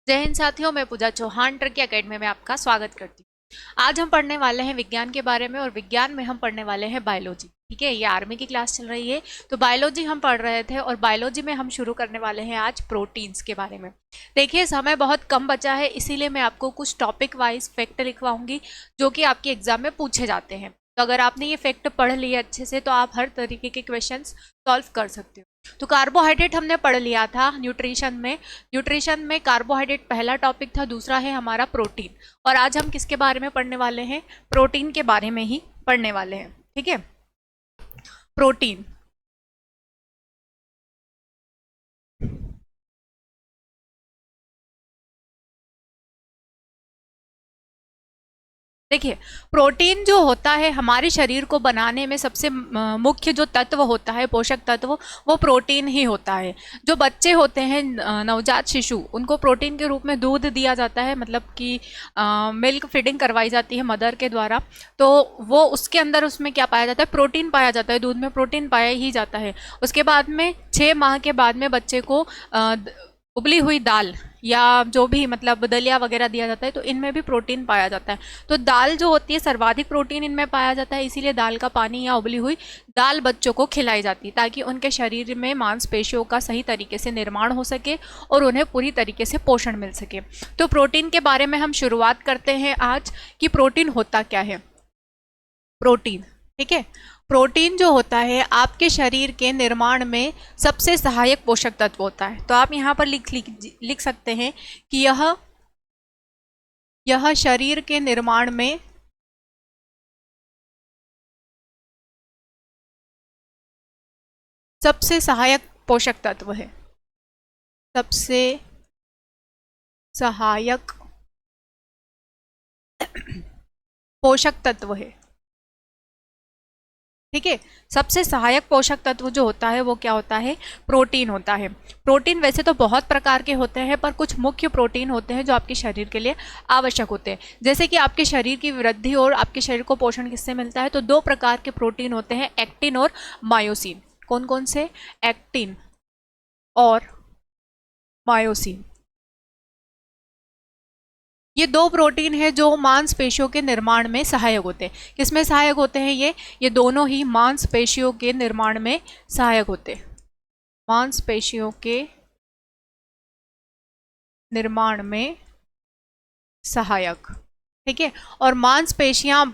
जय हिंद साथियों, मैं पूजा चौहान ट्रिकी एकेडमी में आपका स्वागत करती हूँ। आज हम पढ़ने वाले हैं विज्ञान के बारे में और विज्ञान में हम पढ़ने वाले हैं बायोलॉजी। ठीक है, ये आर्मी की क्लास चल रही है तो बायोलॉजी हम पढ़ रहे थे और बायोलॉजी में हम शुरू करने वाले हैं आज प्रोटीन्स के बारे में। देखिए, समय बहुत कम बचा है, इसीलिए मैं आपको कुछ टॉपिक वाइज फैक्ट लिखवाऊंगी जो कि आपके एग्जाम में पूछे जाते हैं। तो अगर आपने ये फैक्ट पढ़ लिए अच्छे से तो आप हर तरीके के क्वेश्चन सॉल्व कर सकते हो। तो कार्बोहाइड्रेट हमने पढ़ लिया था न्यूट्रिशन में कार्बोहाइड्रेट पहला टॉपिक था, दूसरा है हमारा प्रोटीन। और आज हम किसके बारे में पढ़ने वाले हैं? प्रोटीन के बारे में ही पढ़ने वाले हैं। ठीक है, प्रोटीन। देखिए, प्रोटीन जो होता है हमारे शरीर को बनाने में सबसे मुख्य जो तत्व होता है, पोषक तत्व, वो प्रोटीन ही होता है। जो बच्चे होते हैं, नवजात शिशु, उनको प्रोटीन के रूप में दूध दिया जाता है, मतलब कि मिल्क फीडिंग करवाई जाती है मदर के द्वारा। तो वो उसके अंदर उसमें क्या पाया जाता है? प्रोटीन पाया जाता है, दूध में प्रोटीन पाया ही जाता है। उसके बाद में 6 माह के बाद में बच्चे को उबली हुई दाल या जो भी मतलब दलिया वगैरह दिया जाता है, तो इनमें भी प्रोटीन पाया जाता है। तो दाल जो होती है, सर्वाधिक प्रोटीन इनमें पाया जाता है, इसीलिए दाल का पानी या उबली हुई दाल बच्चों को खिलाई जाती है ताकि उनके शरीर में मांसपेशियों का सही तरीके से निर्माण हो सके और उन्हें पूरी तरीके से पोषण मिल सके। तो प्रोटीन के बारे में हम शुरुआत करते हैं आज कि प्रोटीन होता क्या है। प्रोटीन, ठीक है, प्रोटीन जो होता है आपके शरीर के निर्माण में सबसे सहायक पोषक तत्व होता है। तो आप यहाँ पर लिख सकते हैं कि यह शरीर के निर्माण में सबसे सहायक पोषक तत्व है। सबसे सहायक पोषक तत्व है। ठीक है, सबसे सहायक पोषक तत्व जो होता है वो क्या होता है? प्रोटीन होता है। प्रोटीन वैसे तो बहुत प्रकार के होते हैं, पर कुछ मुख्य प्रोटीन होते हैं जो आपके शरीर के लिए आवश्यक होते हैं। जैसे कि आपके शरीर की वृद्धि और आपके शरीर को पोषण किससे मिलता है? तो 2 प्रकार के प्रोटीन होते हैं, एक्टिन और मायोसिन। कौन कौन से? एक्टिन और मायोसिन। ये 2 प्रोटीन है जो मांसपेशियों के निर्माण में सहायक होते हैं। किसमें सहायक होते हैं ये दोनों ही मांसपेशियों के निर्माण में सहायक होते हैं। मांसपेशियों के निर्माण में सहायक। ठीक है, और मांसपेशियां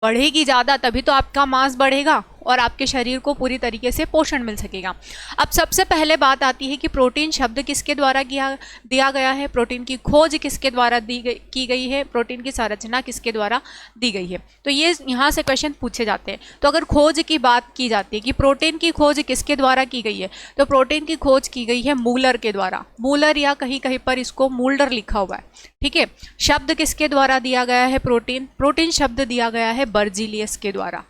बढ़ेगी ज़्यादा तभी तो आपका मांस बढ़ेगा और आपके शरीर को पूरी तरीके से पोषण मिल सकेगा। अब सबसे पहले बात आती है कि प्रोटीन शब्द किसके द्वारा दिया गया है, प्रोटीन की खोज किसके द्वारा की गई है, प्रोटीन की संरचना किसके द्वारा दी गई है। तो ये यहाँ से क्वेश्चन पूछे जाते हैं। तो अगर खोज की बात की जाती है कि प्रोटीन की खोज किसके द्वारा की गई है, तो प्रोटीन की खोज की गई है मूलर के द्वारा। मूलर या कहीं कहीं पर इसको मूल्डर लिखा हुआ है। ठीक है, शब्द किसके द्वारा दिया गया है? प्रोटीन शब्द दिया गया है बर्जीलियस के द्वारा।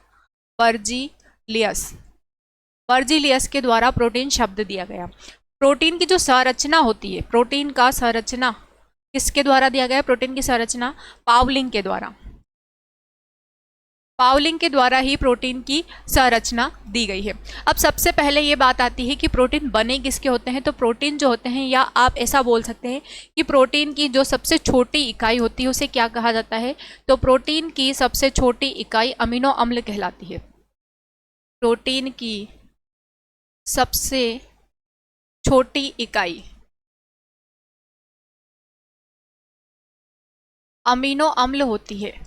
बर्जीलियस के द्वारा प्रोटीन शब्द दिया गया। प्रोटीन की जो संरचना होती है, प्रोटीन का संरचना किसके द्वारा दिया गया है? प्रोटीन की संरचना पावलिंग के द्वारा। पावलिंग के द्वारा ही प्रोटीन की संरचना दी गई है। अब सबसे पहले ये बात आती है कि प्रोटीन बने किसके होते हैं। तो प्रोटीन जो होते हैं, या आप ऐसा बोल सकते हैं कि प्रोटीन की जो सबसे छोटी इकाई होती है उसे क्या कहा जाता है? तो प्रोटीन की सबसे छोटी इकाई अमीनो अम्ल कहलाती है। प्रोटीन की सबसे छोटी इकाई अमीनो अम्ल होती है।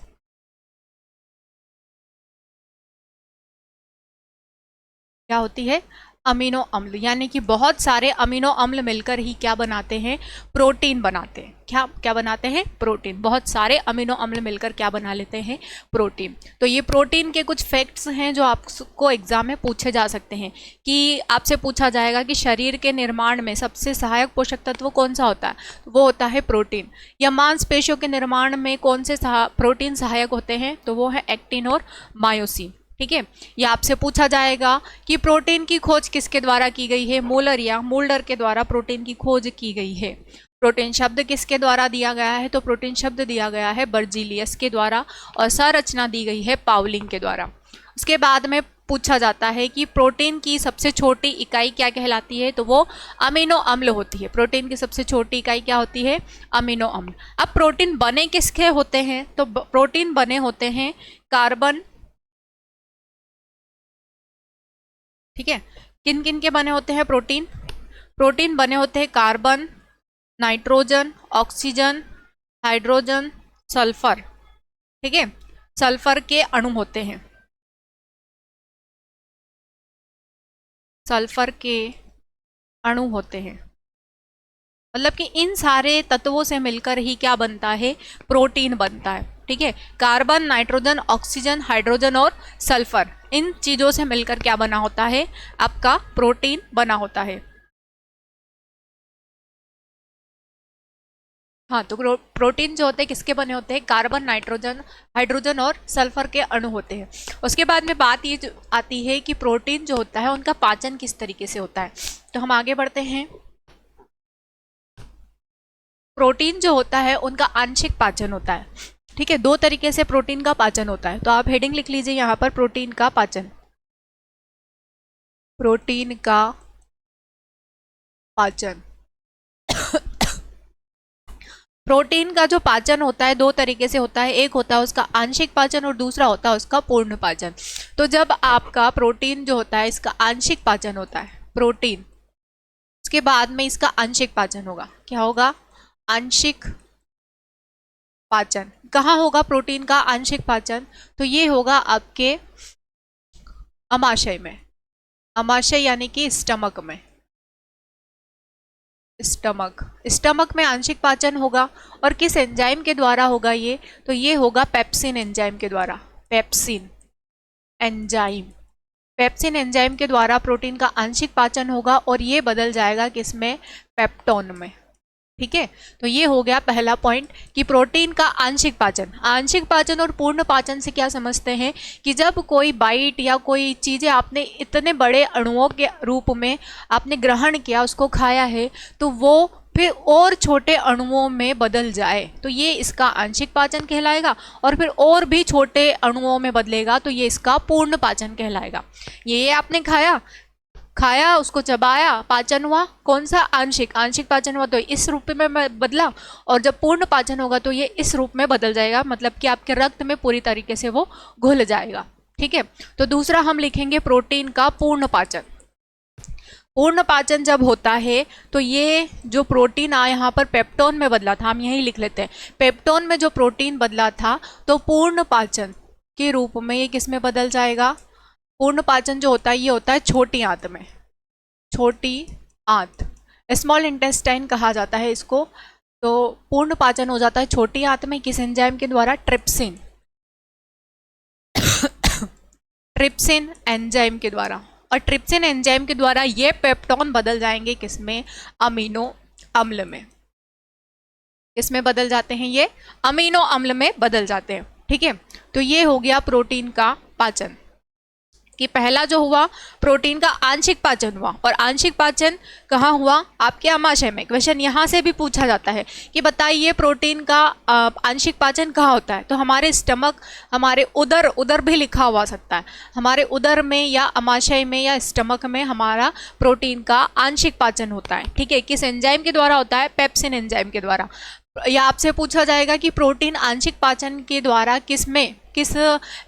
क्या होती है? अमीनो अम्ल। यानी कि बहुत सारे अमीनो अम्ल मिलकर ही क्या बनाते हैं? प्रोटीन बनाते हैं। क्या बनाते हैं? प्रोटीन। बहुत सारे अमीनो अम्ल मिलकर क्या बना लेते हैं? प्रोटीन। तो ये प्रोटीन के कुछ फैक्ट्स हैं जो आपको एग्जाम में पूछे जा सकते हैं। कि आपसे पूछा जाएगा कि शरीर के निर्माण में सबसे सहायक पोषक तत्व कौन सा होता है? तो वो होता है प्रोटीन। या मांसपेशियों के निर्माण में कौन से प्रोटीन सहायक होते हैं? तो वो है एक्टिन और मायोसिन। ठीक है, ये आपसे पूछा जाएगा कि प्रोटीन की खोज किसके द्वारा की गई है? मूलर या मूल्डर के द्वारा प्रोटीन की खोज की गई है। प्रोटीन शब्द किसके द्वारा दिया गया है? तो प्रोटीन शब्द दिया गया है बर्जीलियस के द्वारा और संरचना दी गई है पावलिंग के द्वारा। उसके बाद में पूछा जाता है कि प्रोटीन की सबसे छोटी इकाई क्या कहलाती है, तो वो अमीनो अम्ल होती है। प्रोटीन की सबसे छोटी इकाई क्या होती है? अमीनो अम्ल। अब प्रोटीन बने किसके होते हैं? तो प्रोटीन बने होते हैं कार्बन, ठीक है। किन किन के बने होते हैं प्रोटीन? प्रोटीन बने होते हैं carbon, nitrogen, oxygen, hydrogen, sulphur, ठीक है। सल्फर के अणु होते हैं, सल्फर के अणु होते हैं। मतलब कि इन सारे तत्वों से मिलकर ही क्या बनता है? प्रोटीन बनता है, ठीक है। कार्बन, नाइट्रोजन, ऑक्सीजन, हाइड्रोजन और सल्फर, इन चीजों से मिलकर क्या बना होता है? आपका प्रोटीन बना होता है। हाँ, तो प्रोटीन जो होते हैं किसके बने होते हैं? कार्बन, नाइट्रोजन, हाइड्रोजन और सल्फर के अणु होते हैं। उसके बाद में बात ये जो आती है कि प्रोटीन जो होता है उनका पाचन किस तरीके से होता है। तो हम आगे बढ़ते हैं। प्रोटीन जो होता है उनका आंशिक पाचन होता है, ठीक है। दो तरीके से प्रोटीन का पाचन होता है, तो आप हेडिंग लिख लीजिए यहाँ पर, प्रोटीन का पाचन। प्रोटीन का पाचन प्रोटीन का जो पाचन होता है दो तरीके से होता है, एक होता है उसका आंशिक पाचन और दूसरा होता है उसका पूर्ण पाचन। तो जब आपका प्रोटीन जो होता है इसका आंशिक पाचन होता है, प्रोटीन, उसके बाद में इसका आंशिक पाचन होगा। क्या होगा? आंशिक पाचन। कहाँ होगा प्रोटीन का आंशिक पाचन? तो ये होगा आपके अमाशय में। अमाशय यानी कि स्टमक में। स्टमक में आंशिक पाचन होगा। और किस एंजाइम के द्वारा होगा ये? तो ये होगा पेप्सिन एंजाइम के द्वारा। पेप्सिन एंजाइम, पेप्सिन एंजाइम के द्वारा प्रोटीन का आंशिक पाचन होगा और ये बदल जाएगा किसमें? पेप्टोन में, ठीक है। तो ये हो गया पहला पॉइंट कि प्रोटीन का आंशिक पाचन। आंशिक पाचन और पूर्ण पाचन से क्या समझते हैं कि जब कोई बाइट या कोई चीज़ें आपने इतने बड़े अणुओं के रूप में आपने ग्रहण किया, उसको खाया है, तो वो फिर और छोटे अणुओं में बदल जाए तो ये इसका आंशिक पाचन कहलाएगा, और फिर और भी छोटे अणुओं में बदलेगा तो ये इसका पूर्ण पाचन कहलाएगा। ये आपने खाया, उसको चबाया, पाचन हुआ, कौन सा? आंशिक पाचन हुआ, तो इस रूप में बदला, और जब पूर्ण पाचन होगा तो ये इस रूप में बदल जाएगा, मतलब कि आपके रक्त में पूरी तरीके से वो घुल जाएगा, ठीक है। तो दूसरा हम लिखेंगे प्रोटीन का पूर्ण पाचन। पूर्ण पाचन जब होता है तो ये जो प्रोटीन यहाँ पर पेप्टोन में बदला था, हम यही लिख लेते हैं, पेप्टोन में जो प्रोटीन बदला था तो पूर्ण पाचन के रूप में ये किस में बदल जाएगा? पूर्ण पाचन जो होता है ये होता है छोटी आंत में। छोटी आंत, स्मॉल इंटेस्टाइन कहा जाता है इसको। तो पूर्ण पाचन हो जाता है छोटी आंत में, किस एंजाइम के द्वारा? ट्रिप्सिन ट्रिप्सिन एंजाइम के द्वारा। और ट्रिप्सिन एंजाइम के द्वारा ये पेप्टोन बदल जाएंगे किसमें? अमीनो अम्ल में। किसमें बदल जाते हैं ये? अमीनो अम्ल में बदल जाते हैं, ठीक है। तो ये हो गया प्रोटीन का पाचन कि पहला जो हुआ प्रोटीन का आंशिक पाचन हुआ, और आंशिक पाचन कहाँ हुआ? आपके अमाशय में। क्वेश्चन यहाँ से भी पूछा जाता है कि बताइए प्रोटीन का आंशिक पाचन कहाँ होता है? तो हमारे स्टमक, हमारे उदर भी लिखा हुआ सकता है, हमारे उदर में या अमाशय में या स्टमक में हमारा प्रोटीन का आंशिक पाचन होता है, ठीक है। किस एंजाइम के द्वारा होता है? पेप्सिन एंजाइम के द्वारा। या आपसे पूछा जाएगा कि प्रोटीन आंशिक पाचन के द्वारा किस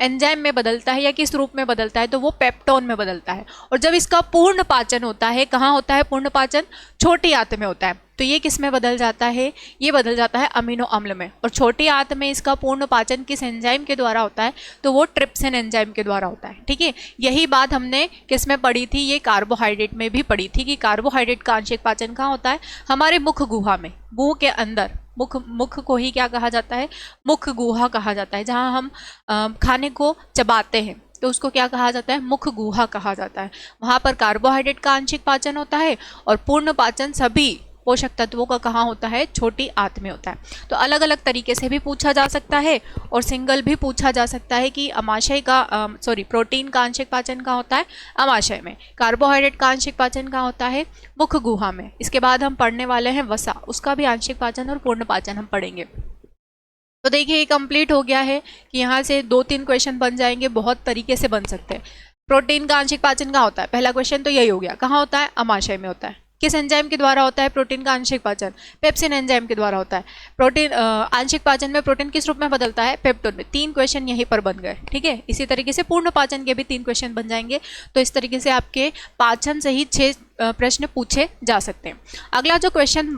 एंजाइम में बदलता है या किस रूप में बदलता है? तो वो पेप्टोन में बदलता है। और जब इसका पूर्ण पाचन होता है, कहाँ होता है पूर्ण पाचन? छोटी आंत में होता है। तो ये किस में बदल जाता है? ये बदल जाता है अमीनो अम्ल में। और छोटी आंत में इसका पूर्ण पाचन किस एंजाइम के द्वारा होता है? तो वो ट्रिप्सिन एंजाइम के द्वारा होता है, ठीक है। यही बात हमने किस में पढ़ी थी? ये कार्बोहाइड्रेट में भी पढ़ी थी कि कार्बोहाइड्रेट का आंशिक पाचन कहाँ होता है? हमारे मुख गुहा में, मुंह के अंदर। मुख को ही क्या कहा जाता है? मुख गुहा कहा जाता है। जहाँ हम खाने को चबाते हैं तो उसको क्या कहा जाता है? मुख गुहा कहा जाता है। वहाँ पर कार्बोहाइड्रेट का आंशिक पाचन होता है और पूर्ण पाचन सभी पोषक तत्वों का कहाँ होता है? छोटी आंत में होता है। तो अलग अलग तरीके से भी पूछा जा सकता है और सिंगल भी पूछा जा सकता है कि अमाशय का प्रोटीन का आंशिक पाचन कहाँ होता है? अमाशय में। कार्बोहाइड्रेट का आंशिक पाचन कहाँ होता है? मुख गुहा में। इसके बाद हम पढ़ने वाले हैं वसा, उसका भी आंशिक पाचन और पूर्ण पाचन हम पढ़ेंगे। तो देखिए ये कंप्लीट हो गया है कि यहाँ से 2-3 क्वेश्चन बन जाएंगे, बहुत तरीके से बन सकते हैं। प्रोटीन का आंशिक पाचन कहाँ होता है? पहला क्वेश्चन तो यही हो गया, कहाँ होता है? अमाशय में होता है। किस एंजाइम के द्वारा होता है प्रोटीन का आंशिक पाचन? पेप्सिन एंजाइम के द्वारा होता है। प्रोटीन आंशिक पाचन में प्रोटीन किस रूप में बदलता है? पेप्टोन में। 3 क्वेश्चन यहीं पर बन गए, ठीक है। इसी तरीके से पूर्ण पाचन के भी 3 क्वेश्चन बन जाएंगे। तो इस तरीके से आपके पाचन से ही 6 प्रश्न पूछे जा सकते हैं। अगला जो क्वेश्चन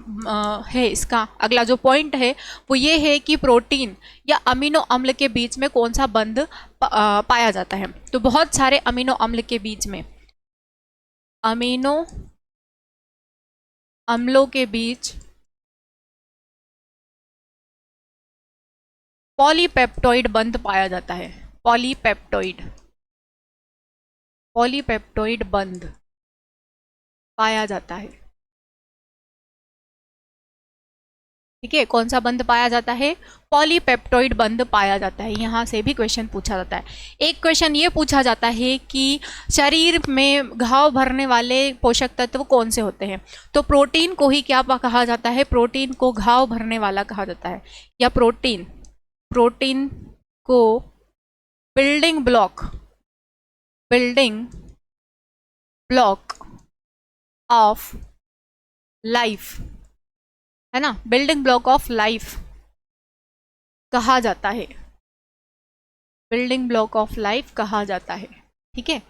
है, इसका अगला जो पॉइंट है वो ये है कि प्रोटीन या अमीनो अम्ल के बीच में कौन सा बंध पाया जाता है? तो बहुत सारे अमीनो अम्ल के बीच में, अमीनो अम्लों के बीच पॉलीपेप्टोइड बंध पाया जाता है। पॉलीपेप्टोइड बंध पाया जाता है, ठीक है। कौन सा बंध पाया जाता है? पॉलीपेप्टोइड बंध पाया जाता है। यहाँ से भी क्वेश्चन पूछा जाता है। एक क्वेश्चन ये पूछा जाता है कि शरीर में घाव भरने वाले पोषक तत्व कौन से होते हैं? तो प्रोटीन को ही क्या कहा जाता है? प्रोटीन को घाव भरने वाला कहा जाता है, या प्रोटीन को बिल्डिंग ब्लॉक ऑफ लाइफ, है ना, बिल्डिंग ब्लॉक ऑफ लाइफ कहा जाता है। बिल्डिंग ब्लॉक ऑफ लाइफ कहा जाता है, ठीक है।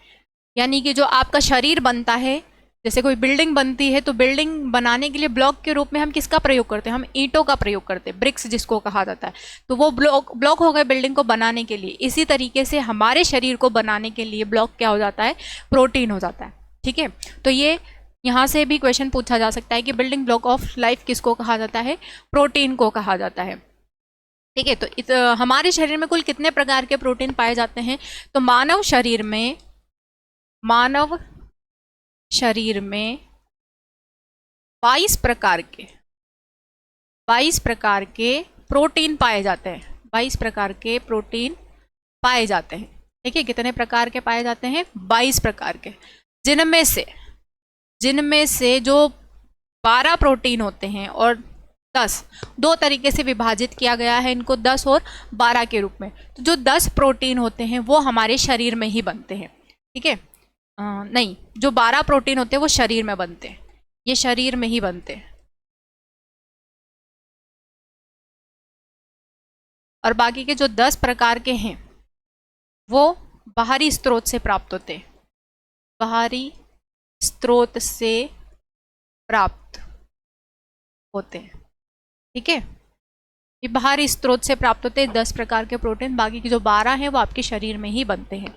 यानी कि जो आपका शरीर बनता है, जैसे कोई बिल्डिंग बनती है तो बिल्डिंग बनाने के लिए ब्लॉक के रूप में हम किसका प्रयोग करते हैं? हम ईंटों का प्रयोग करते हैं, ब्रिक्स जिसको कहा जाता है। तो वो ब्लॉक हो गए बिल्डिंग को बनाने के लिए। इसी तरीके से हमारे शरीर को बनाने के लिए ब्लॉक क्या हो जाता है? प्रोटीन हो जाता है, ठीक है। तो ये यहाँ से भी क्वेश्चन पूछा जा सकता है कि बिल्डिंग ब्लॉक ऑफ लाइफ किसको कहा जाता है? प्रोटीन को कहा जाता है, ठीक है। तो हमारे शरीर में कुल कितने प्रकार के प्रोटीन पाए जाते हैं? तो मानव शरीर में 22 प्रकार के प्रोटीन पाए जाते हैं। 22 प्रकार के प्रोटीन पाए जाते हैं, ठीक है। कितने प्रकार के पाए जाते हैं? 22 प्रकार के, जिनमें से जो 12 प्रोटीन होते हैं और 10, 2 तरीके से विभाजित किया गया है इनको, 10 और 12 के रूप में। तो जो 10 प्रोटीन होते हैं वो हमारे शरीर में ही बनते हैं, ठीक है। नहीं, जो 12 प्रोटीन होते हैं वो शरीर में बनते हैं, ये शरीर में ही बनते हैं। और बाकी के जो 10 प्रकार के हैं वो बाहरी स्रोत से प्राप्त होते हैं, बाहरी स्रोत से प्राप्त होते हैं, ठीक है। ये बाहरी स्रोत से प्राप्त होते हैं 10 प्रकार के प्रोटीन। बाकी के जो 12 हैं वो आपके शरीर में ही बनते हैं।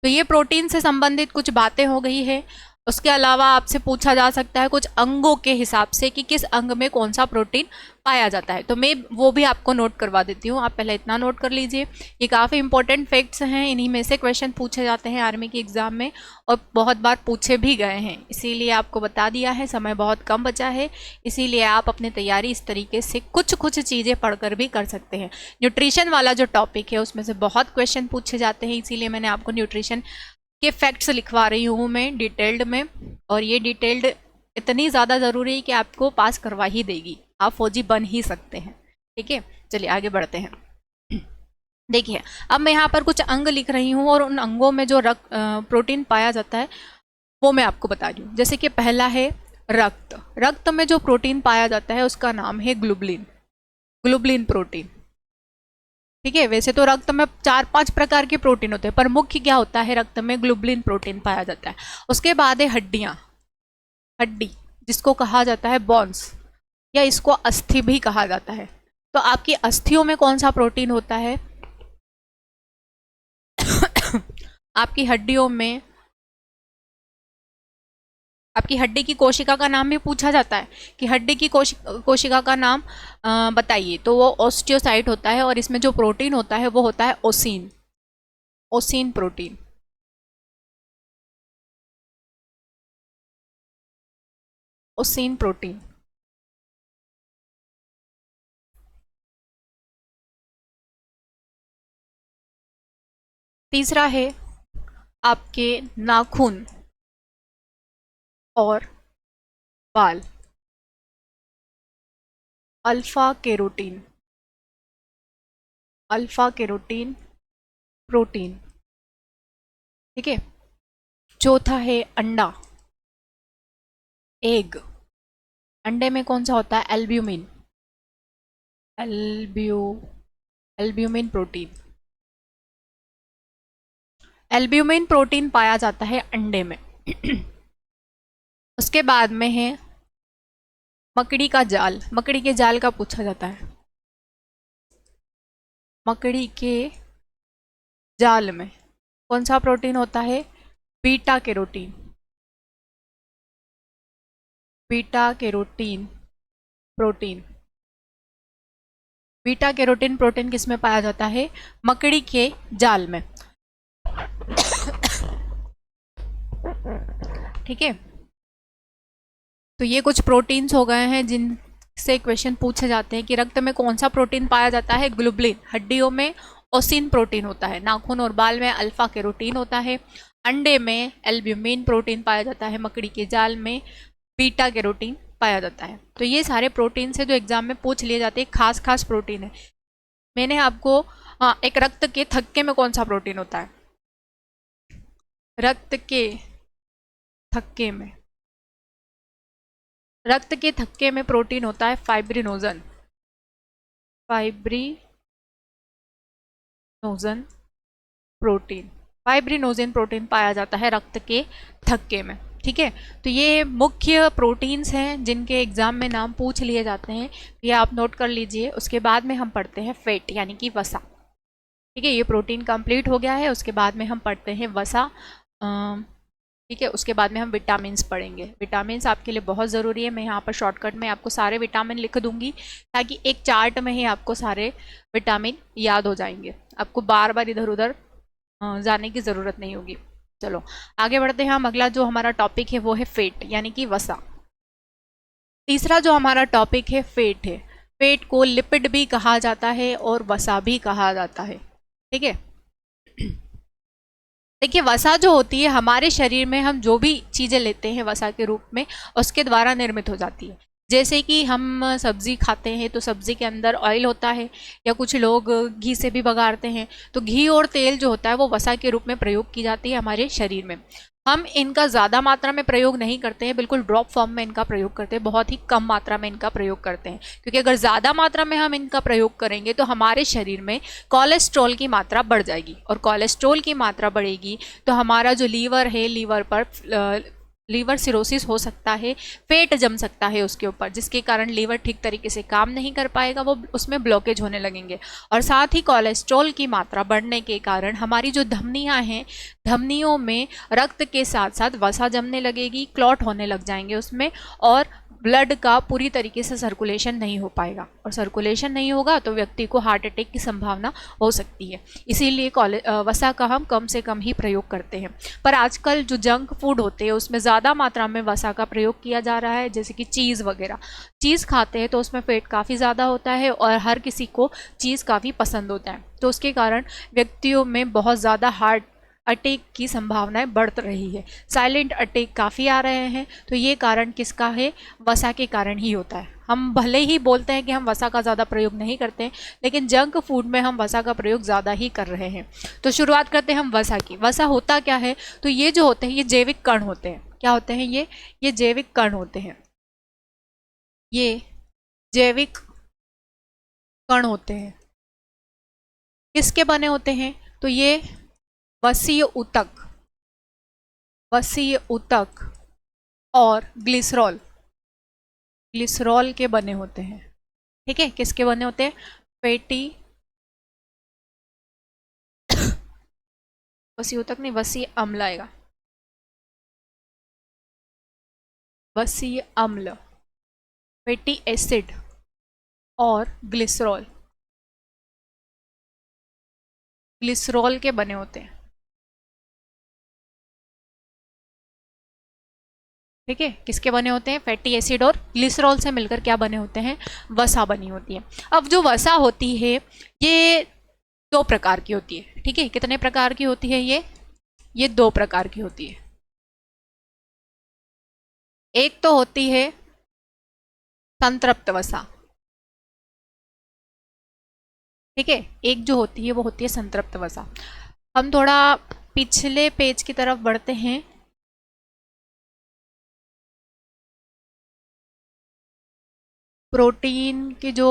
तो ये प्रोटीन से संबंधित कुछ बातें हो गई है। उसके अलावा आपसे पूछा जा सकता है कुछ अंगों के हिसाब से कि किस अंग में कौन सा प्रोटीन पाया जाता है। तो मैं वो भी आपको नोट करवा देती हूँ, आप पहले इतना नोट कर लीजिए। ये काफ़ी इंपॉर्टेंट फैक्ट्स हैं, इन्हीं में से क्वेश्चन पूछे जाते हैं आर्मी की एग्ज़ाम में, और बहुत बार पूछे भी गए हैं। इसीलिए आपको बता दिया है, समय बहुत कम बचा है, इसीलिए आप अपनी तैयारी इस तरीके से कुछ चीज़ें पढ़कर भी कर सकते हैं। न्यूट्रिशन वाला जो टॉपिक है उसमें से बहुत क्वेश्चन पूछे जाते हैं, इसीलिए मैंने आपको न्यूट्रिशन के फैक्ट्स लिखवा रही हूँ मैं डिटेल्ड में। और ये डिटेल्ड इतनी ज़्यादा ज़रूरी है कि आपको पास करवा ही देगी, आप फौजी बन ही सकते हैं, ठीक है। चलिए आगे बढ़ते हैं। देखिए, अब मैं यहाँ पर कुछ अंग लिख रही हूँ और उन अंगों में जो प्रोटीन पाया जाता है वो मैं आपको बता रही हूँ। जैसे कि पहला है रक्त में जो प्रोटीन पाया जाता है उसका नाम है ग्लोबुलिन प्रोटीन, ठीक है। वैसे तो रक्त में 4-5 प्रकार के प्रोटीन होते हैं, पर मुख्य क्या होता है? रक्त में ग्लोबुलिन प्रोटीन पाया जाता है। उसके बाद है हड्डी जिसको कहा जाता है बोन्स, या इसको अस्थि भी कहा जाता है। तो आपकी अस्थियों में कौन सा प्रोटीन होता है? आपकी हड्डियों में, आपकी हड्डी की कोशिका का नाम भी पूछा जाता है कि हड्डी की कोशिका का नाम बताइए। तो वो ऑस्टियोसाइट होता है, और इसमें जो प्रोटीन होता है वो होता है ओसिन प्रोटीन। ओसिन प्रोटीन। तीसरा है आपके नाखून और बाल, अल्फा केरोटीन प्रोटीन, ठीक है। चौथा है अंडा, एग। अंडे में कौन सा होता है? एल्ब्यूमिन, एल्ब्यू एल्ब्यूमिन प्रोटीन। एल्ब्यूमिन प्रोटीन पाया जाता है अंडे में। उसके बाद में है मकड़ी का जाल। मकड़ी के जाल का पूछा जाता है। मकड़ी के जाल में कौन सा प्रोटीन होता है? Beta carotene. Beta carotene protein. Beta carotene protein किस में पाया जाता है? मकड़ी के जाल में। ठीक है, तो ये कुछ प्रोटीन्स हो गए हैं जिनसे क्वेश्चन पूछे जाते हैं कि रक्त में कौन सा प्रोटीन पाया जाता है? ग्लोबुलिन। हड्डियों में ओसिन प्रोटीन होता है। नाखून और बाल में अल्फा कैरोटीन होता है। अंडे में एल्ब्यूमिन प्रोटीन पाया जाता है। मकड़ी के जाल में बीटा कैरोटीन पाया जाता है। तो ये सारे प्रोटीन से जो एग्जाम में पूछ लिए जाते हैं, खास खास प्रोटीन है। मैंने आपको एक रक्त के थक्के में कौन सा प्रोटीन होता है? रक्त के थक्के में, रक्त के थक्के में प्रोटीन होता है fibrinogen. Fibrinogen protein. Fibrinogen protein पाया जाता है रक्त के थक्के में। ठीक है, तो ये मुख्य प्रोटीन्स हैं जिनके एग्जाम में नाम पूछ लिए जाते हैं। ये आप नोट कर लीजिए। उसके बाद में हम पढ़ते हैं फैट यानी कि वसा। ठीक है, ये प्रोटीन कंप्लीट हो गया है। उसके बाद में हम पढ़ते हैं वसा। ठीक है, उसके बाद में हम विटामिन्स पढ़ेंगे। विटामिन्स आपके लिए बहुत ज़रूरी है। मैं यहाँ पर शॉर्टकट में आपको सारे विटामिन लिख दूंगी ताकि एक चार्ट में ही आपको सारे विटामिन याद हो जाएंगे। आपको बार बार इधर उधर जाने की ज़रूरत नहीं होगी। चलो आगे बढ़ते हैं हम। अगला जो हमारा टॉपिक है वो है फैट यानी कि वसा। तीसरा जो हमारा टॉपिक है फैट है। फैट को लिपिड भी कहा जाता है और वसा भी कहा जाता है। ठीक है, देखिए वसा जो होती है हमारे शरीर में हम जो भी चीज़ें लेते हैं वसा के रूप में, उसके द्वारा निर्मित हो जाती है। जैसे कि हम सब्ज़ी खाते हैं तो सब्ज़ी के अंदर ऑयल होता है, या कुछ लोग घी से भी बघारते हैं। तो घी और तेल जो होता है वो वसा के रूप में प्रयोग की जाती है हमारे शरीर में। हम इनका ज़्यादा मात्रा में प्रयोग नहीं करते हैं, बिल्कुल ड्रॉप फॉर्म में इनका प्रयोग करते हैं, बहुत ही कम मात्रा में इनका प्रयोग करते हैं। क्योंकि अगर ज़्यादा मात्रा में हम इनका प्रयोग करेंगे तो हमारे शरीर में कोलेस्ट्रॉल की मात्रा बढ़ जाएगी, और कोलेस्ट्रॉल की मात्रा बढ़ेगी तो हमारा जो लीवर है, लीवर पर लीवर सिरोसिस हो सकता है, पेट जम सकता है उसके ऊपर, जिसके कारण लीवर ठीक तरीके से काम नहीं कर पाएगा, वो उसमें ब्लॉकेज होने लगेंगे। और साथ ही कोलेस्ट्रॉल की मात्रा बढ़ने के कारण हमारी जो धमनियां हैं, धमनियों में रक्त के साथ साथ वसा जमने लगेगी, क्लॉट होने लग जाएंगे उसमें, और ब्लड का पूरी तरीके से सर्कुलेशन नहीं हो पाएगा। और सर्कुलेशन नहीं होगा तो व्यक्ति को हार्ट अटैक की संभावना हो सकती है। इसीलिए वसा का हम कम से कम ही प्रयोग करते हैं। पर आजकल जो जंक फूड होते हैं उसमें ज़्यादा मात्रा में वसा का प्रयोग किया जा रहा है। जैसे कि चीज़ वगैरह, चीज़ खाते हैं तो उसमें फैट काफ़ी ज़्यादा होता है, और हर किसी को चीज़ काफ़ी पसंद होता है। तो उसके कारण व्यक्तियों में बहुत ज़्यादा हार्ट अटैक की संभावनाएं बढ़ रही है। साइलेंट अटैक काफ़ी आ रहे हैं। तो ये कारण किसका है? वसा के कारण ही होता है। हम भले ही बोलते हैं कि हम वसा का ज़्यादा प्रयोग नहीं करते हैं, लेकिन जंक फूड में हम वसा का प्रयोग ज़्यादा ही कर रहे हैं। तो शुरुआत करते हैं हम वसा की। वसा होता क्या है? तो ये जो होते हैं ये जैविक कण होते हैं। क्या होते हैं ये जैविक कण होते हैं। ये जैविक कण होते हैं। किसके बने होते हैं? तो ये वसीय ऊतक, वसीय ऊतक और ग्लिसरॉल, ग्लिसरॉल के बने होते हैं। ठीक है, किसके बने होते हैं? फैटी, वसीय ऊतक नहीं, वसीय अम्ल आएगा, वसीय अम्ल, फैटी एसिड और ग्लिसरॉल, ग्लिसरॉल के बने होते हैं। ठीक है, किसके बने होते हैं? फैटी एसिड और ग्लिसरॉल से मिलकर क्या बने होते हैं? वसा बनी होती है। अब जो वसा होती है ये दो प्रकार की होती है। ठीक है, कितने प्रकार की होती है ये दो प्रकार की होती है। एक तो होती है संतृप्त वसा। ठीक है, एक जो होती है वो होती है संतृप्त वसा। हम थोड़ा पिछले पेज की तरफ बढ़ते हैं। प्रोटीन की जो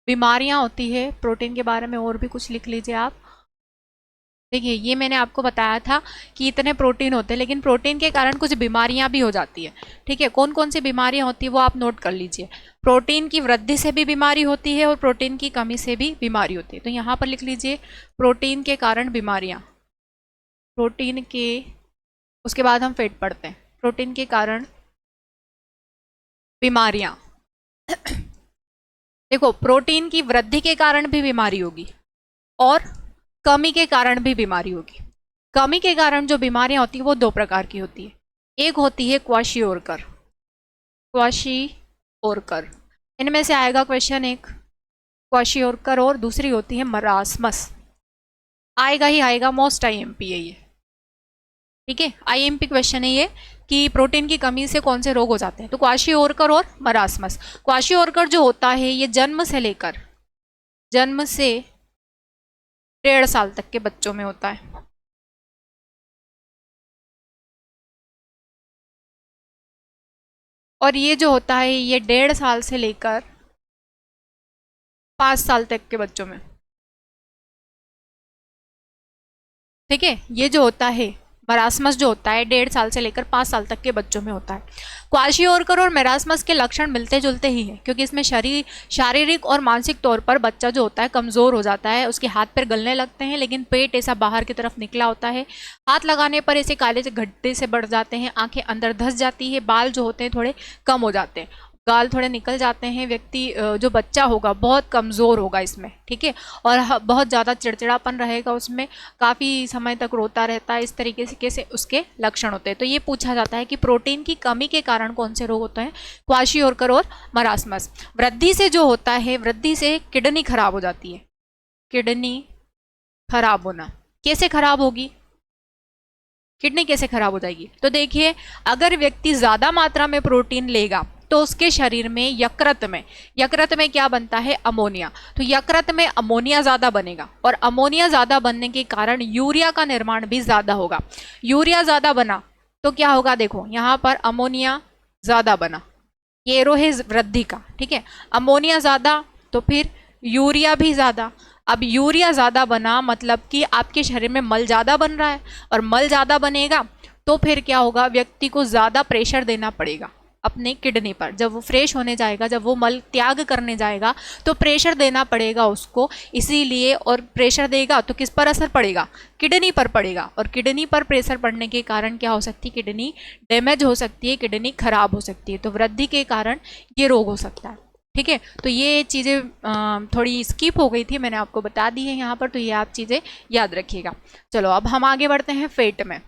बीमारियां होती है, प्रोटीन के बारे में और भी कुछ लिख लीजिए आप। देखिए, ये मैंने आपको बताया था कि इतने प्रोटीन होते हैं, लेकिन प्रोटीन के कारण कुछ बीमारियां भी हो जाती है। ठीक है, कौन कौन सी बीमारियां होती है वो आप नोट कर लीजिए। प्रोटीन की वृद्धि से भी बीमारी होती है और प्रोटीन की कमी से भी बीमारी होती है। तो यहाँ पर लिख लीजिए प्रोटीन के कारण बीमारियां। प्रोटीन के, उसके बाद हम फेट पढ़ते हैं। प्रोटीन के कारण बीमारियां। देखो, प्रोटीन की वृद्धि के कारण भी बीमारी होगी और कमी के कारण भी बीमारी होगी। कमी के कारण जो बीमारियां होती है वो दो प्रकार की होती है। एक होती है क्वाशियोरकर, क्वाशियोरकर, इनमें से आएगा क्वेश्चन एक, क्वाशियोरकर, और दूसरी होती है मरासमस। आएगा ही आएगा, मोस्ट आईएमपी है ये। ठीक है, आईएमपी क्वेश्चन है ये कि प्रोटीन की कमी से कौन से रोग हो जाते हैं। तो क्वाशियोरकर और मरासमस। क्वाशियोरकर जो होता है ये जन्म से लेकर, जन्म से 1.5 साल तक के बच्चों में होता है। और ये जो होता है ये 1.5 साल से लेकर 5 साल तक के बच्चों में। ठीक है, ये जो होता है मरासमस जो होता है 1.5 साल से लेकर 5 साल तक के बच्चों में होता है। क्वाशियोरकर और मेरासमस के लक्षण मिलते जुलते ही हैं, क्योंकि इसमें शारीरिक और मानसिक तौर पर बच्चा जो होता है कमज़ोर हो जाता है, उसके हाथ पैर गलने लगते हैं, लेकिन पेट ऐसा बाहर की तरफ निकला होता है, हाथ लगाने पर ऐसे काले से गड्ढे से बढ़ जाते हैं, आंखें अंदर धंस जाती है, बाल जो होते हैं थोड़े कम हो जाते हैं, गाल थोड़े निकल जाते हैं। व्यक्ति जो बच्चा होगा बहुत कमज़ोर होगा इसमें। ठीक है, और बहुत ज़्यादा चिड़चिड़ापन रहेगा उसमें, काफ़ी समय तक रोता रहता है। इस तरीके से कैसे उसके लक्षण होते हैं। तो ये पूछा जाता है कि प्रोटीन की कमी के कारण कौन से रोग होते हैं, क्वाशियोरकर और मरासमस। वृद्धि से जो होता है, वृद्धि से किडनी खराब हो जाती है। किडनी खराब होना, कैसे खराब होगी, किडनी कैसे खराब हो जाएगी? तो देखिए, अगर व्यक्ति ज़्यादा मात्रा में प्रोटीन लेगा तो उसके शरीर में यकृत में क्या बनता है, अमोनिया। तो यकृत में अमोनिया ज़्यादा बनेगा और अमोनिया ज़्यादा बनने के कारण यूरिया का निर्माण भी ज़्यादा होगा। यूरिया ज़्यादा बना तो क्या होगा, देखो यहाँ पर अमोनिया ज़्यादा बना, ये एरो है वृद्धि का। ठीक है, अमोनिया ज़्यादा तो फिर यूरिया भी ज़्यादा। अब यूरिया ज़्यादा बना मतलब कि आपके शरीर में मल ज़्यादा बन रहा है, और मल ज़्यादा बनेगा तो फिर क्या होगा, व्यक्ति को ज़्यादा प्रेशर देना पड़ेगा अपने किडनी पर। जब वो फ्रेश होने जाएगा, जब वो मल त्याग करने जाएगा तो प्रेशर देना पड़ेगा उसको। इसीलिए, और प्रेशर देगा तो किस पर असर पड़ेगा, किडनी पर पड़ेगा, और किडनी पर प्रेशर पड़ने के कारण क्या हो सकती है, किडनी डैमेज हो सकती है, किडनी खराब हो सकती है। तो वृद्धि के कारण ये रोग हो सकता है। ठीक है, तो ये चीज़ें थोड़ी स्किप हो गई थी, मैंने आपको बता दी है यहाँ पर, तो ये आप चीज़ें याद रखिएगा। चलो अब हम आगे बढ़ते हैं फेट में।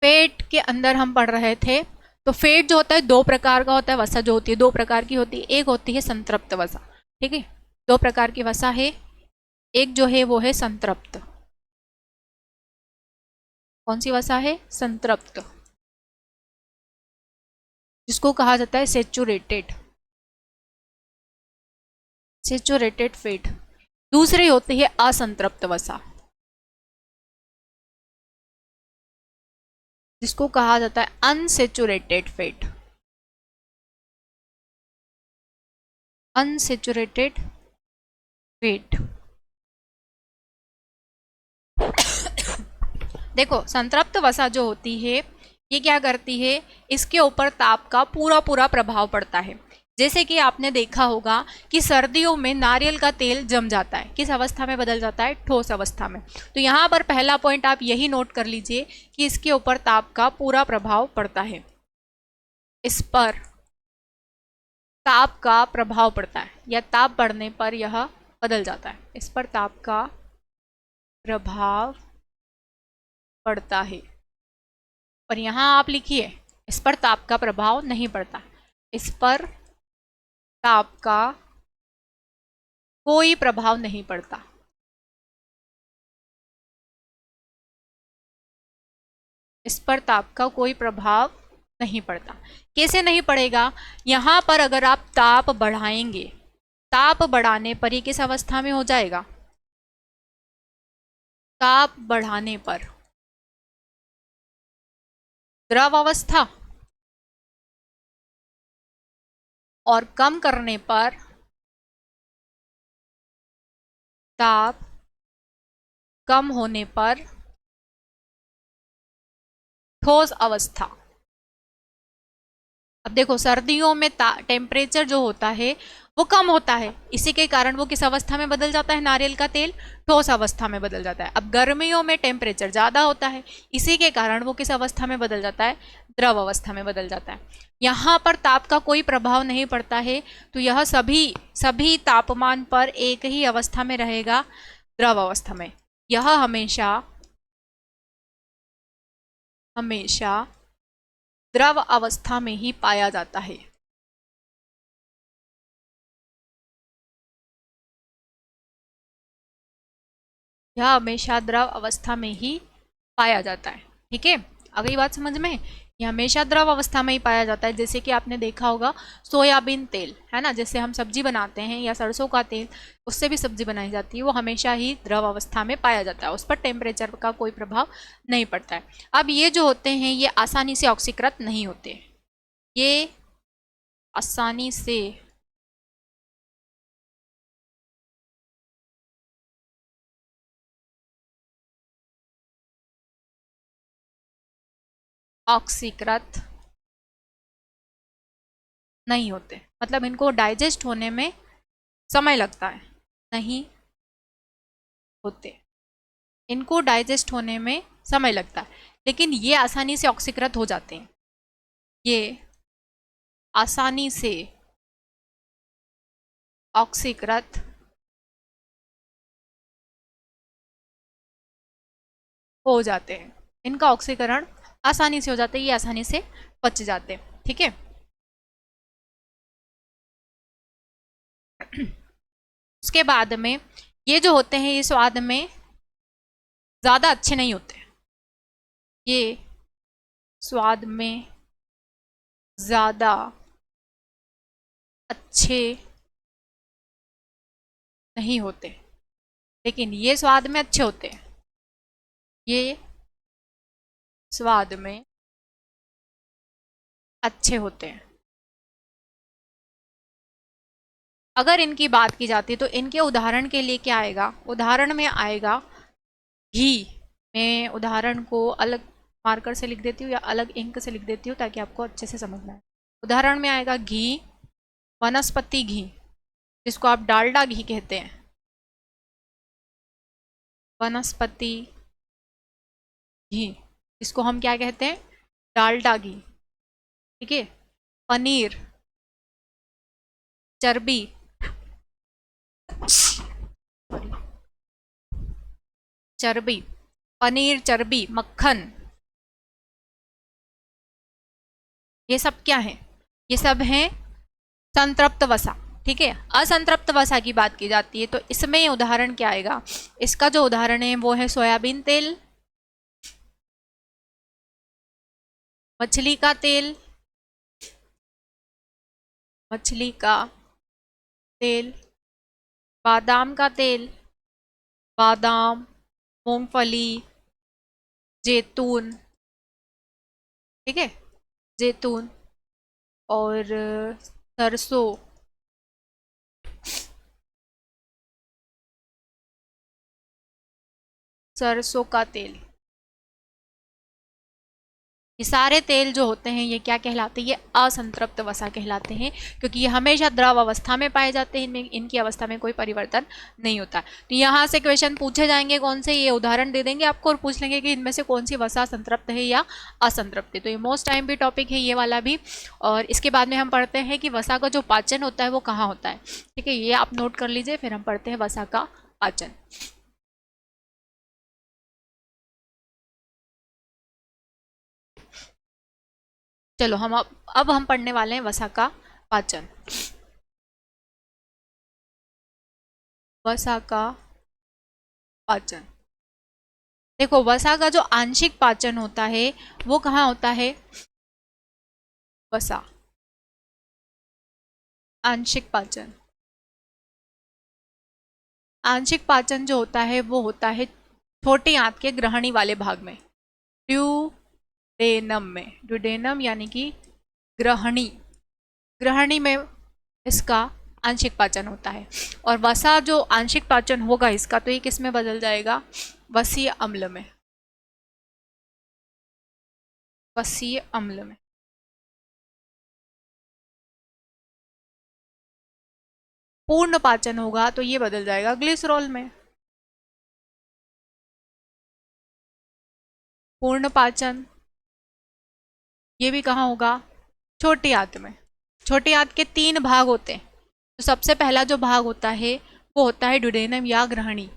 पेट के अंदर हम पढ़ रहे थे, तो फेट जो होता है 2 प्रकार का होता है। वसा जो होती है 2 प्रकार की होती है। एक होती है संतृप्त वसा। ठीक है, 2 प्रकार की वसा है। एक जो है वो है संतृप्त। कौन सी वसा है, संतृप्त, जिसको कहा जाता है सेचुरेटेड, सेचुरेटेड फेट। दूसरी होती है असंतृप्त वसा, जिसको कहा जाता है अनसेचुरेटेड फैट, अनसेचुरेटेड फैट। देखो, संतृप्त वसा जो होती है ये क्या करती है, इसके ऊपर ताप का पूरा पूरा प्रभाव पड़ता है। जैसे कि आपने देखा होगा कि सर्दियों में नारियल का तेल जम जाता है, किस अवस्था में बदल जाता है, ठोस अवस्था में। तो यहाँ पर पहला पॉइंट आप यही नोट कर लीजिए कि इसके ऊपर ताप का पूरा प्रभाव पड़ता है, इस पर ताप का प्रभाव पड़ता है, या ताप बढ़ने पर यह बदल जाता है, इस पर ताप का प्रभाव पड़ता है। और यहाँ आप लिखिए, इस पर ताप का प्रभाव नहीं पड़ता, इस पर ताप का कोई प्रभाव नहीं पड़ता। इस पर ताप का कोई प्रभाव नहीं पड़ता। कैसे नहीं पड़ेगा, यहाँ पर अगर आप ताप बढ़ाएंगे, ताप बढ़ाने पर ये किस अवस्था में हो जाएगा, ताप बढ़ाने पर द्रव अवस्था, और कम करने पर ताप कम होने पर ठोस अवस्था। अब देखो सर्दियों में टेम्परेचर जो होता है वो कम होता है, इसी के कारण वो किस अवस्था में बदल जाता है, नारियल का तेल ठोस अवस्था में बदल जाता है। अब गर्मियों में टेम्परेचर ज़्यादा होता है, इसी के कारण वो किस अवस्था में बदल जाता है, द्रव अवस्था में बदल जाता है। यहाँ पर ताप का कोई प्रभाव नहीं पड़ता है, तो यह सभी सभी तापमान पर एक ही अवस्था में रहेगा, द्रव अवस्था में। यह हमेशा हमेशा द्रव अवस्था में ही पाया जाता है। यह हमेशा द्रव अवस्था में ही पाया जाता है। ठीक है, अगली बात समझ में, यह हमेशा द्रव अवस्था में ही पाया जाता है। जैसे कि आपने देखा होगा सोयाबीन तेल है ना, जैसे हम सब्जी बनाते हैं, या सरसों का तेल, उससे भी सब्जी बनाई जाती है, वो हमेशा ही द्रव अवस्था में पाया जाता है, उस पर टेम्परेचर का कोई प्रभाव नहीं पड़ता है। अब ये जो होते हैं ये आसानी से ऑक्सीकृत नहीं होते, ये आसानी से ऑक्सीकृत नहीं होते, मतलब इनको डाइजेस्ट होने में समय लगता है, नहीं होते, इनको डाइजेस्ट होने में समय लगता है, लेकिन ये आसानी से ऑक्सीकृत हो जाते हैं, ये आसानी से ऑक्सीकृत हो जाते हैं, इनका ऑक्सीकरण आसानी से हो जाता है, ये आसानी से पच जाते हैं। ठीक है, उसके बाद में ये जो होते हैं ये स्वाद में ज़्यादा अच्छे नहीं होते, ये स्वाद में ज़्यादा अच्छे नहीं होते, लेकिन ये स्वाद में अच्छे होते हैं, ये स्वाद में अच्छे होते हैं। अगर इनकी बात की जाती है तो इनके उदाहरण के लिए क्या आएगा, उदाहरण में आएगा घी। मैं उदाहरण को अलग मार्कर से लिख देती हूँ या अलग इंक से लिख देती हूँ ताकि आपको अच्छे से समझना है। उदाहरण में आएगा घी, वनस्पति घी, जिसको आप डालडा घी कहते हैं, वनस्पति घी, इसको हम क्या कहते हैं, डालडा घी। ठीक है, पनीर, चर्बी, चर्बी, पनीर, चर्बी, मक्खन, ये सब क्या है, ये सब हैं संतृप्त वसा। ठीक है, असंतृप्त वसा की बात की जाती है तो इसमें उदाहरण क्या आएगा, इसका जो उदाहरण है वो है सोयाबीन तेल, मछली का तेल, मछली का तेल, बादाम का तेल, बादाम, मूंगफली, जैतून, ठीक है, जैतून और सरसों, सरसों का तेल, ये सारे तेल जो होते हैं ये क्या कहलाते हैं, ये असंतृप्त वसा कहलाते हैं, क्योंकि ये हमेशा द्रव अवस्था में पाए जाते हैं, इनमें इनकी अवस्था में कोई परिवर्तन नहीं होता। तो यहाँ से क्वेश्चन पूछे जाएंगे कौन से, ये उदाहरण दे देंगे आपको और पूछ लेंगे कि इनमें से कौन सी वसा संतृप्त है या असंतृप्त है। तो ये मोस्ट टाइम भी टॉपिक है ये वाला भी। और इसके बाद में हम पढ़ते हैं कि वसा का जो पाचन होता है वो कहाँ होता है। ठीक है, ये आप नोट कर लीजिए, फिर हम पढ़ते हैं वसा का पाचन। चलो हम अब हम पढ़ने वाले हैं वसा का पाचन। वसा का पाचन, देखो वसा का जो आंशिक पाचन होता है वो कहाँ होता है, वसा आंशिक पाचन, आंशिक पाचन जो होता है वो होता है छोटी आंत के ग्रहणी वाले भाग में, ड्यूडेनम में, ड्यूडेनम यानी कि ग्रहणी, ग्रहणी में इसका आंशिक पाचन होता है। और वसा जो आंशिक पाचन होगा इसका, तो ये किस में बदल जाएगा? वसीय अम्ल में। वसीय अम्ल में। पूर्ण पाचन होगा तो ये बदल जाएगा ग्लिसरॉल में। पूर्ण पाचन ये भी कहाँ होगा? छोटी आंत में। छोटी आंत के 3 भाग होते हैं। तो सबसे पहला जो भाग होता है वो होता है ड्यूडेनम या ग्रहणी,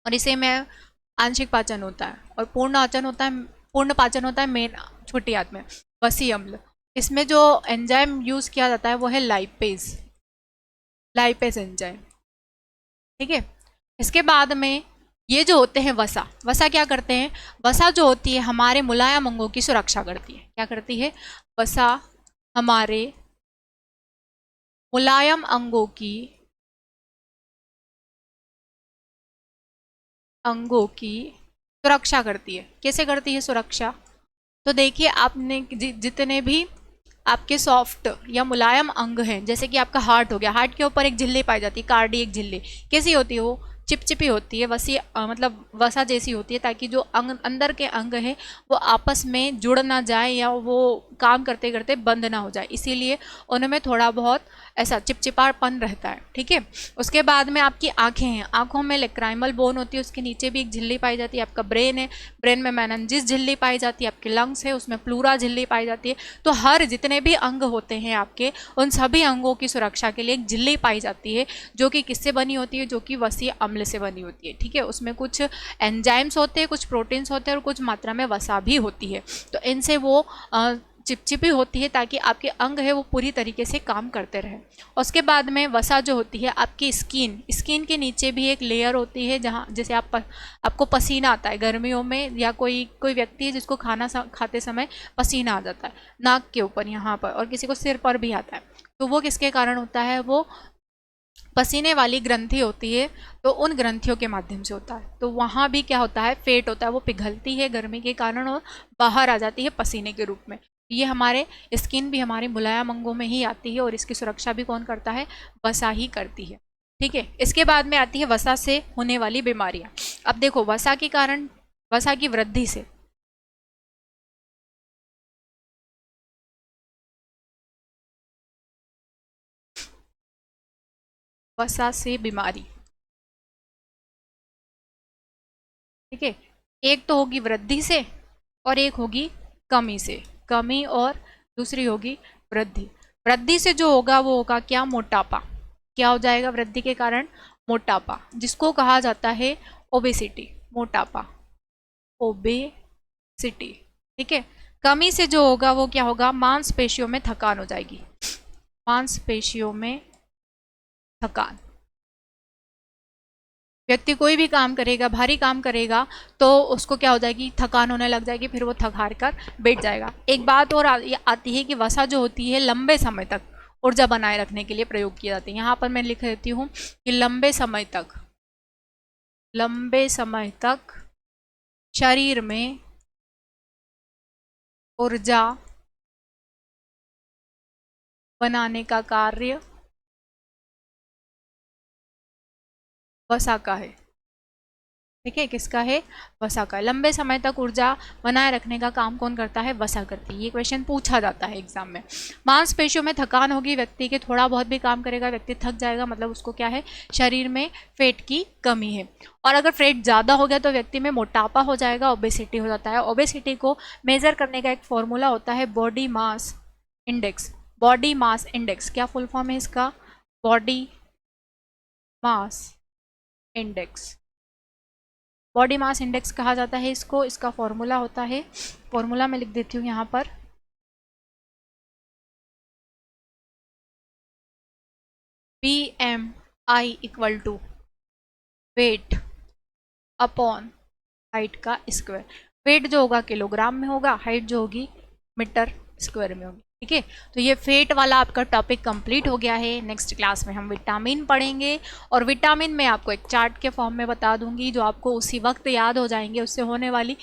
और इसे में आंशिक पाचन होता है। और पूर्ण पाचन होता है मेन छोटी आंत में, वसीय अम्ल। इसमें जो एंजाइम यूज किया जाता है वो है लाइपेज एंजाइम। ठीक है। इसके बाद में ये जो होते हैं वसा क्या करते हैं? वसा जो होती है हमारे मुलायम अंगों की सुरक्षा करती है। क्या करती है? वसा हमारे मुलायम अंगों की सुरक्षा करती है। कैसे करती है सुरक्षा? तो देखिए, आपने जितने भी आपके सॉफ्ट या मुलायम अंग हैं, जैसे कि आपका हार्ट हो गया, हार्ट के ऊपर एक झिल्ली पाई जाती है, कार्डियक झिल्ली। कैसी होती है वो? चिपचिपी होती है, मतलब वसा जैसी होती है, ताकि जो अंदर के अंग है वो आपस में जुड़ ना जाए या वो काम करते करते बंद ना हो जाए, इसीलिए उनमें थोड़ा बहुत ऐसा चिपचिपापन रहता है। ठीक है। उसके बाद में आपकी आंखें हैं, आंखों में लेक्राइमल बोन होती है, उसके नीचे भी एक झिल्ली पाई जाती है। आपका ब्रेन है, ब्रेन में मेनिंजिस झिल्ली पाई जाती है। आपके लंग्स है, उसमें प्लूरा झिल्ली पाई जाती है। तो हर जितने भी अंग होते हैं आपके, उन सभी अंगों की सुरक्षा के लिए एक झिल्ली पाई जाती है, जो कि किससे बनी होती है? जो कि वसीय अम्ल से बनी होती है। ठीक है। उसमें कुछ एंजाइम्स होते हैं, कुछ प्रोटीन्स होते हैं और कुछ मात्रा में वसा भी होती है। तो इनसे वो चिपचिपी होती है ताकि आपके अंग है वो पूरी तरीके से काम करते रहे। उसके बाद में वसा जो होती है आपकी स्किन के नीचे भी एक लेयर होती है, जहाँ जैसे आपको पसीना आता है गर्मियों में, या कोई व्यक्ति है जिसको खाना खाते समय पसीना आ जाता है नाक के ऊपर यहाँ पर, और किसी को सिर पर भी आता है, तो वो किसके कारण होता है? वो पसीने वाली ग्रंथि होती है, तो उन ग्रंथियों के माध्यम से होता है। तो वहाँ भी क्या होता है? फेट होता है, वो पिघलती है गर्मी के कारण और बाहर आ जाती है पसीने के रूप में। ये हमारे स्किन भी हमारे मुलायम अंगों में ही आती है, और इसकी सुरक्षा भी कौन करता है? वसा ही करती है। ठीक है। इसके बाद में आती है वसा से होने वाली बीमारियां। अब देखो, वसा के कारण, वसा की वृद्धि से वसा से बीमारी, ठीक है, एक तो होगी वृद्धि से और एक होगी कमी से। कमी और दूसरी होगी वृद्धि। वृद्धि से जो होगा वो होगा क्या? मोटापा। क्या हो जाएगा वृद्धि के कारण? मोटापा, जिसको कहा जाता है ओबेसिटी। मोटापा, ओबेसिटी। ठीक है। कमी से जो होगा वो क्या होगा? मांसपेशियों में थकान हो जाएगी। मांसपेशियों में थकान। व्यक्ति कोई भी काम करेगा, भारी काम करेगा, तो उसको क्या हो जाएगी? थकान होने लग जाएगी, फिर वो थक हार कर बैठ जाएगा। एक बात और आती है कि वसा जो होती है लंबे समय तक ऊर्जा बनाए रखने के लिए प्रयोग की जाती है। यहाँ पर मैं लिख देती हूँ कि लंबे समय तक शरीर में ऊर्जा बनाने का कार्य वसा का है। ठीक है। किसका है? वसा का। लंबे समय तक ऊर्जा बनाए रखने का काम कौन करता है? वसा करती है। ये क्वेश्चन पूछा जाता है एग्जाम में। मांसपेशियों में थकान होगी, व्यक्ति के थोड़ा बहुत भी काम करेगा व्यक्ति थक जाएगा, मतलब उसको क्या है? शरीर में फैट की कमी है। और अगर फैट ज़्यादा हो गया तो व्यक्ति में मोटापा हो जाएगा, ओबेसिटी हो जाता है। ओबेसिटी को मेजर करने का एक फॉर्मूला होता है body mass index. Body mass index, क्या फुल फॉर्म है इसका? Body mass index. Body mass index कहा जाता है इसको। इसका फॉर्मूला होता है, फॉर्मूला मैं लिख देती हूँ यहाँ पर, BMI equal to weight upon height का स्क्वायर। वेट जो होगा किलोग्राम में होगा, हाइट जो होगी मीटर स्क्वायर में होगी। ठीक है। तो ये फेट वाला आपका टॉपिक कंप्लीट हो गया है। नेक्स्ट क्लास में हम विटामिन पढ़ेंगे, और विटामिन में आपको एक चार्ट के फॉर्म में बता दूंगी, जो आपको उसी वक्त याद हो जाएंगे। उससे होने वाली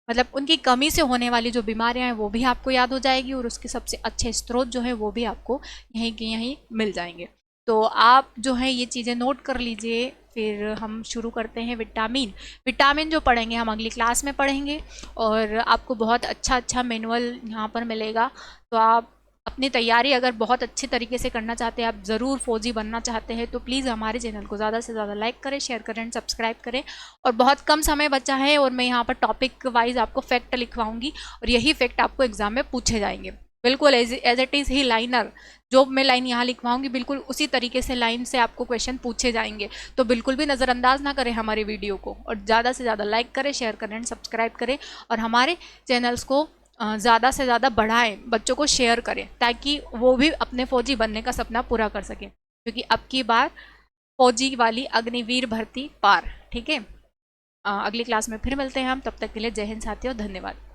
मतलब उनकी कमी से होने वाली जो बीमारियां हैं वो भी आपको याद हो जाएगी, और उसके सबसे अच्छे स्रोत जो है वो भी आपको यहीं के यहीं मिल जाएंगे। तो आप जो है ये चीज़ें नोट कर लीजिए। फिर हम शुरू करते हैं विटामिन। विटामिन जो पढ़ेंगे हम अगली क्लास में पढ़ेंगे, और आपको बहुत अच्छा अच्छा मैनुअल यहाँ पर मिलेगा। तो आप अपनी तैयारी अगर बहुत अच्छे तरीके से करना चाहते हैं, आप ज़रूर फौजी बनना चाहते हैं, तो प्लीज़ हमारे चैनल को ज़्यादा से ज़्यादा लाइक करें, शेयर करें एंड सब्सक्राइब करें। और बहुत कम समय बचा है, और मैं यहाँ पर टॉपिक वाइज आपको फैक्ट लिखवाऊंगी, और यही फैक्ट आपको एग्जाम में पूछे जाएंगे। बिल्कुल एज इट इज़ ही लाइनर, जो मैं लाइन यहाँ लिखवाऊंगी बिल्कुल उसी तरीके से लाइन से आपको क्वेश्चन पूछे जाएंगे। तो बिल्कुल भी नज़रअंदाज ना करें हमारे वीडियो को, और ज़्यादा से ज़्यादा लाइक करें, शेयर करें एंड सब्सक्राइब करें, और हमारे चैनल्स को ज़्यादा से ज़्यादा बढ़ाएं, बच्चों को शेयर करें, ताकि वो भी अपने फौजी बनने का सपना पूरा कर सकें, क्योंकि अब की बार फौजी वाली अग्निवीर भर्ती पार। ठीक है, अगली क्लास में फिर मिलते हैं हम, तब तक के लिए जय हिंद साथियों, धन्यवाद।